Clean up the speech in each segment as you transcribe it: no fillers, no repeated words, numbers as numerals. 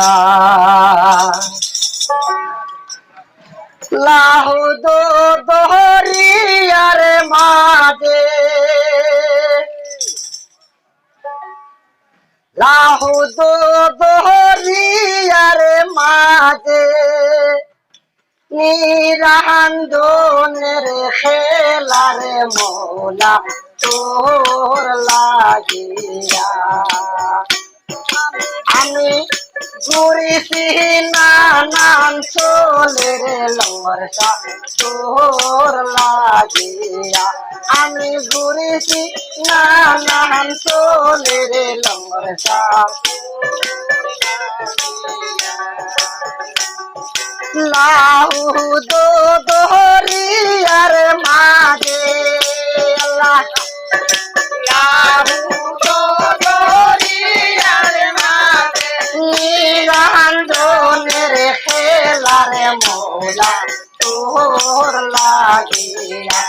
লাগিয়া লাহুদ দহরিয়ার মাঝে লাহুদ দহরিয়ার মাঝে নিরান্দনের খেলারে মৌলা তোর লাগিয়া আমি ঘুরেছি নানান চলের লঙ্গরটা তোর লাগিয়া আমি ঘুরেছি নানান চলের লঙ্গরটা লাহুদ দহরিয়ার মাঝে আল্লাহ লাহুদ দহরিয়ার মাঝে নিরঞ্জনের খেলারে মৌলা তোর লাগিয়া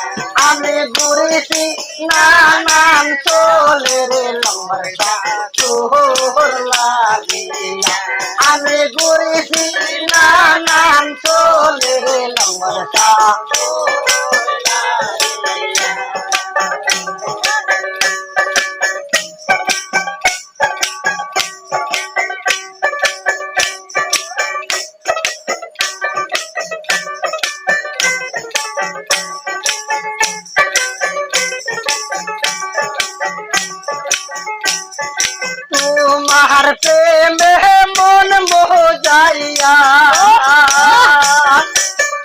আমি ঘুরেছি নানান চলের লঙ্গরটা তোর লাগিয়া আমি ঘুরেছি নানান চলের লঙ্গরটা তোমার প্রেমে মন মোহ যাইয়া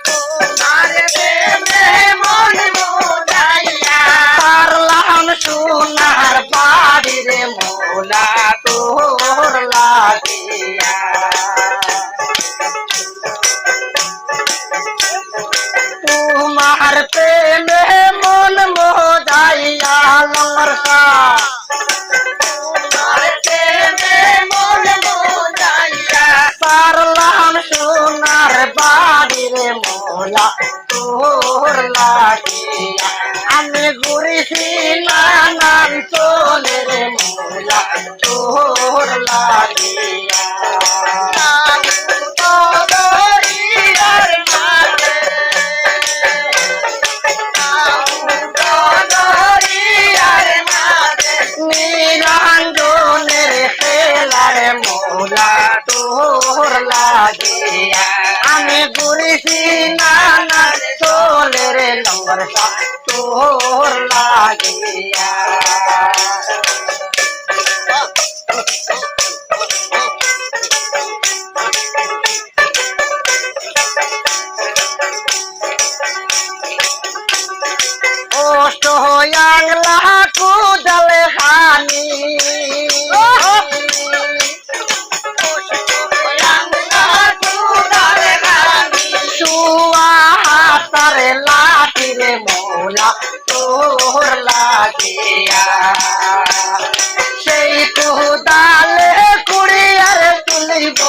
তোমার প্রেমে মন মোহ যাইয়া পারলাম সোনার বাড়ির মৌলা তোর লাগিয়া তোমার প্রেমে মন মোহ যাইয়া লঙ্গরসা পারলাম সোনার বাড়ির মৌলা তোর লাগিয়া আমি ঘুরেছি নানান চলের মৌলা তোর লাগিয়া নিরঞ্জনের খেলার মৌলা তোর লাগিয়া আমি ঘুরেছি নানান চলের লঙ্গরটা তোর লাগিয়া কষ্ট আংলা কুদাল হানি শুয়া হাতারে লাঠিরে মৌলা তোর লাগিয়া সেই কুদালে কুড়িয়ার তুলিব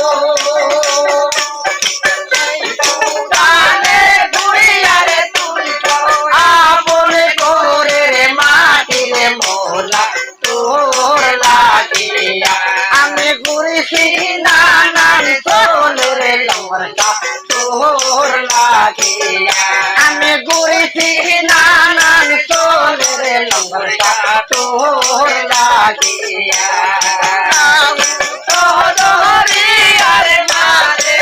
আমি ঘুরেছি নানান চলের লঙ্গরটা তোর লাগিয়া আমি ঘুরেছি নানান চলের লঙ্গরটা তোর লাগিয়া দহরিয়ার মাঝে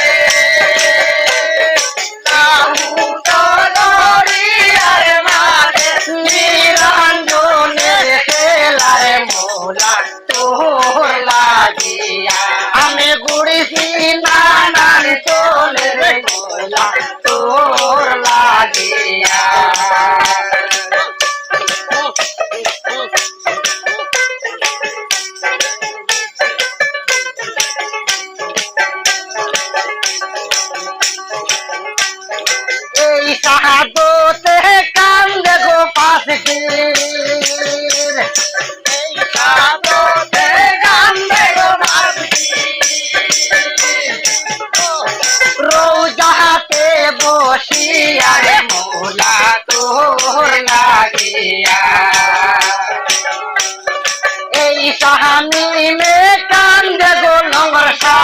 লাহুদ দহরিয়ার মাঝে নিরঞ্জনের খেলার মৌলা তোর লাগিয়া আমি ঘুরেছি নানান চলের মৌলা তোর লাগিয়া এই শাহাদতে কান্দে গো পাশে রোজাতে বসিয়া মৌলা তোর লাগিয়া এই সাহানি মে কান্দে গো লঙ্গরসা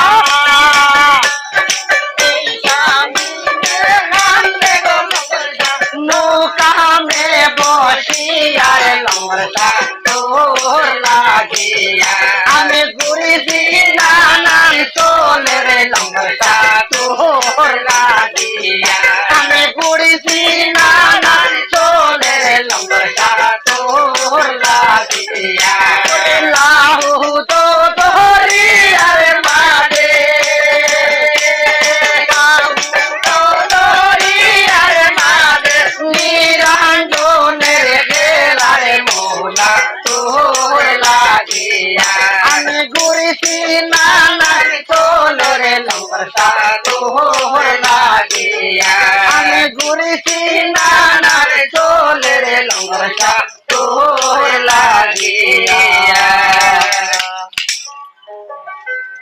নানার চোলের লঙ্গরটা তোর লাগিয়া আমি ঘুরেছি নানার চোলের লঙ্গরটা তোর লাগিয়া